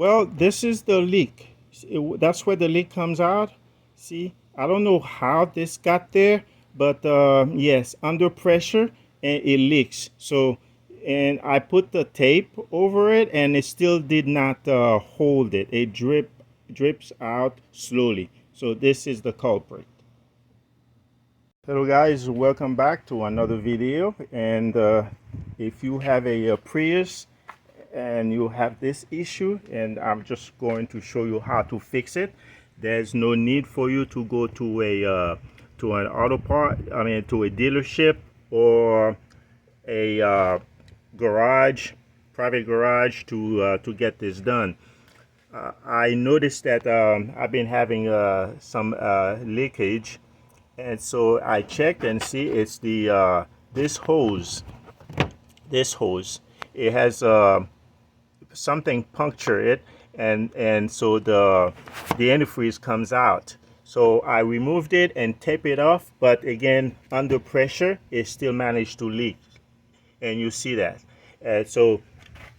Well, this is the leak. That's where the leak comes out. See, I don't know how this got there, but yes, under pressure and it leaks. So, and I put the tape over it, and it still did not hold it. It drips out slowly. So this is the culprit. Hello guys, welcome back to another video. And if you have a Prius and you have this issue, and I'm just going to show you how to fix it. There's no need for you to go to an auto part, to a dealership or a garage, private garage to get this done. I noticed that I've been having some leakage, and so I checked and see it's the this hose. This hose, it has something puncture it, and so the antifreeze comes out. So I removed it and taped it off, but again, under pressure it still managed to leak, and you see that. So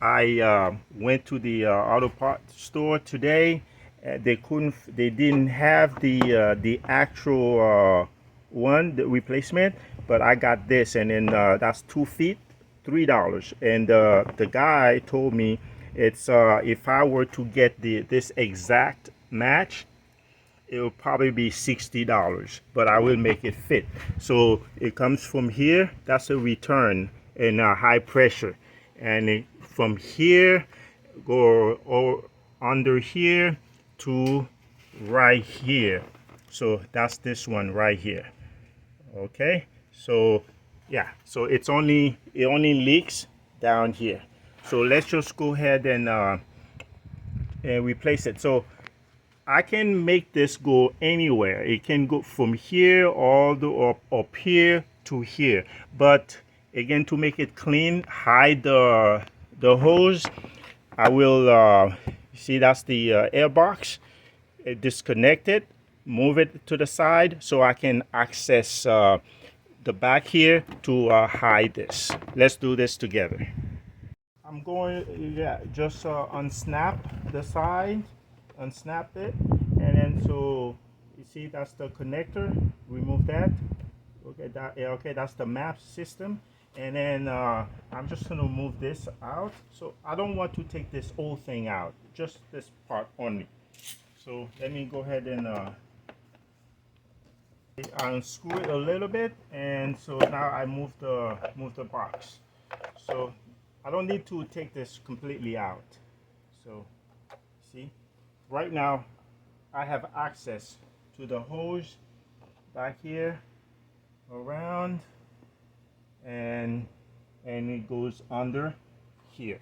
I went to the auto parts store today. They didn't have the actual the replacement, but I got this, and then that's 2 feet, $3. And the guy told me it's if I were to get this exact match, it will probably be $60, but I will make it fit. So it comes from here. That's a return in high pressure, and from here go under here to right here. So that's this one right here. Okay, so yeah, so it only leaks down here. So let's just go ahead and replace it. So I can make this go anywhere. It can go from here all the up here to here. But again, to make it clean, hide the hose. I will see, that's the air box. Disconnect it, move it to the side so I can access the back here to hide this. Let's do this together. I'm going, yeah, just unsnap the side, unsnap it, and then so you see that's the connector. Remove that. Okay, okay, that's the map system. And then I'm just gonna move this out. So I don't want to take this whole thing out, just this part only. So let me go ahead and unscrew it a little bit, and so now I move the box. So I don't need to take this completely out. So see, right now I have access to the hose back here, around, and it goes under here.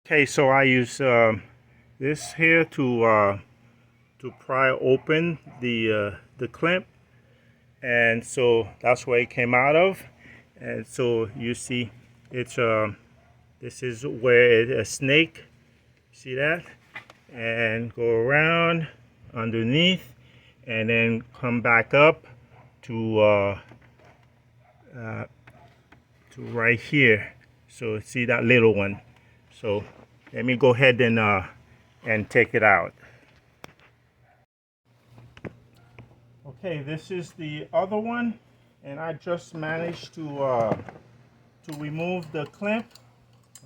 Okay, so I use this here to pry open the clamp, and so that's where it came out of. And so you see, it's this is where a snake, see that, and go around underneath, and then come back up to right here. So see that little one. So let me go ahead and take it out. Okay, this is the other one, and I just managed to remove the clamp.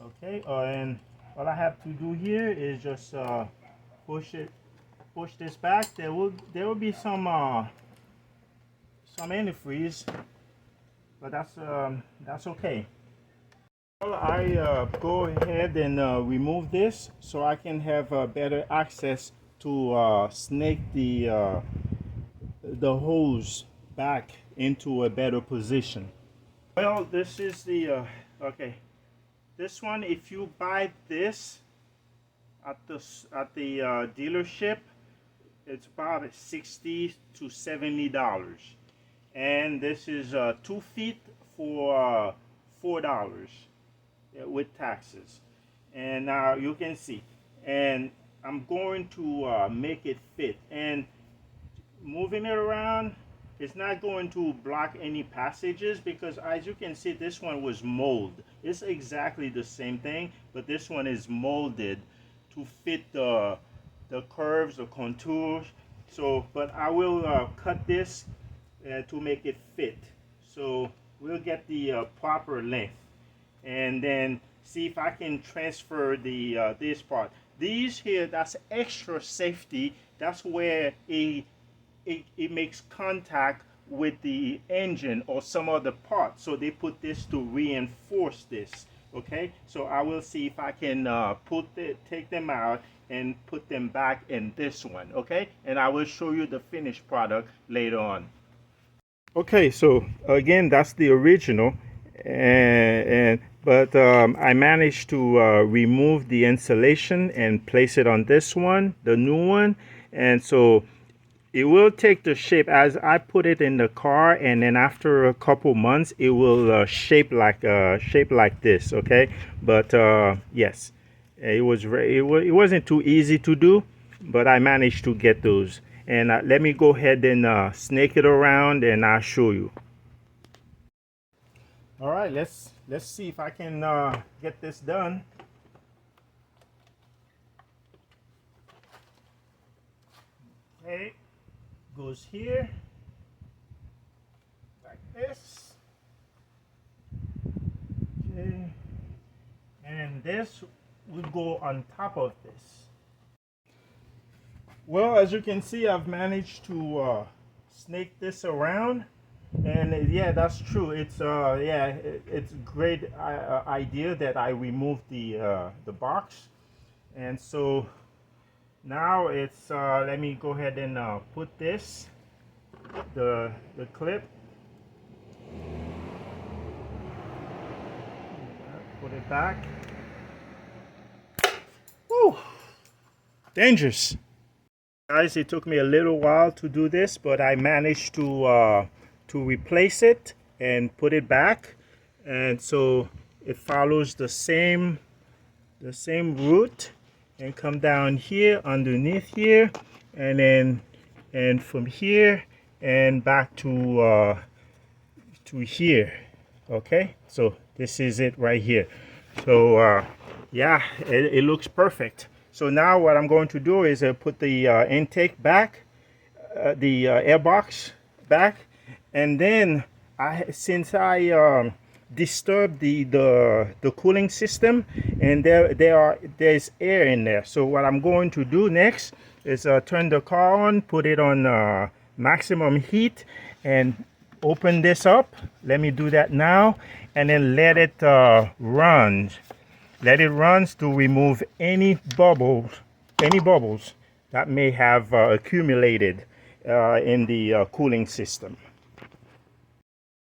Okay, and all I have to do here is just push this back. There will be some antifreeze, but that's okay. Well, I go ahead and remove this so I can have better access to snake the hose back into a better position. Well, this is the okay. This one, if you buy this at the dealership, it's about $60 to $70, and this is 2 feet for $4 with taxes. And now you can see, and I'm going to make it fit, and moving it around, it's not going to block any passages, because as you can see, this one was molded. It's exactly the same thing, but this one is molded to fit the curves, the contours. So, but I will cut this to make it fit. So we'll get the proper length, and then see if I can transfer the this part. These here, that's extra safety. That's where it makes contact with the engine or some other part. So they put this to reinforce this. Okay, so I will see if I can take them out and put them back in this one. Okay, and I will show you the finished product later on. Okay, so again, that's the original, but I managed to remove the insulation and place it on this one, the new one, and so it will take the shape as I put it in the car, and then after a couple months, it will shape like this. Okay, but yes, it wasn't too easy to do, but I managed to get those. And let me go ahead and snake it around, and I'll show you. All right, let's see if I can get this done. Okay, goes here like this. Okay, and this will go on top of this. Well, as you can see, I've managed to snake this around, and yeah, that's true. It's yeah, it's a great idea that I removed the box, and so now it's let me go ahead and put this the clip. Put it back. Woo! Dangerous. Guys, it took me a little while to do this, but I managed to replace it and put it back, and so it follows the same route and come down here underneath here, and then from here and back to here. Okay, so this is it right here. So yeah, it looks perfect. So now what I'm going to do is put the intake back, the air box back, and then since I disturbed the cooling system, and there's air in there. So what I'm going to do next is turn the car on, put it on maximum heat, and open this up. Let me do that now, and then let it run. Let it run to remove any bubbles that may have accumulated in the cooling system.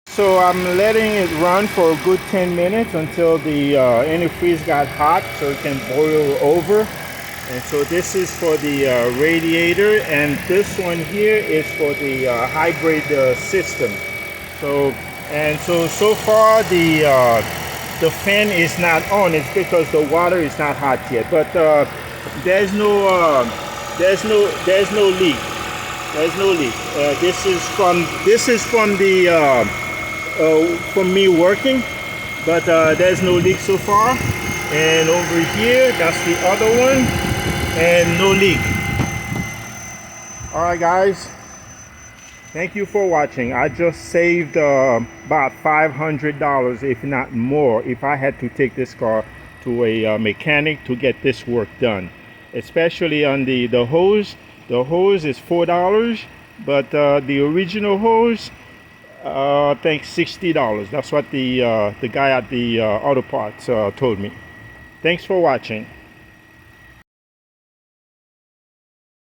So I'm letting it run for a good 10 minutes until the antifreeze got hot, so it can boil over. And so this is for the radiator, and this one here is for the hybrid system. So so far the fan is not on. It's because the water is not hot yet, but there's no leak. There's no leak. This is from me working, but there's no leak so far. And over here, that's the other one, and no leak. All right, guys. Thank you for watching. I just saved about $500, if not more, if I had to take this car to a mechanic to get this work done. Especially on the hose. The hose is $4, but the original hose, I think $60. That's what the guy at the auto parts told me. Thanks for watching.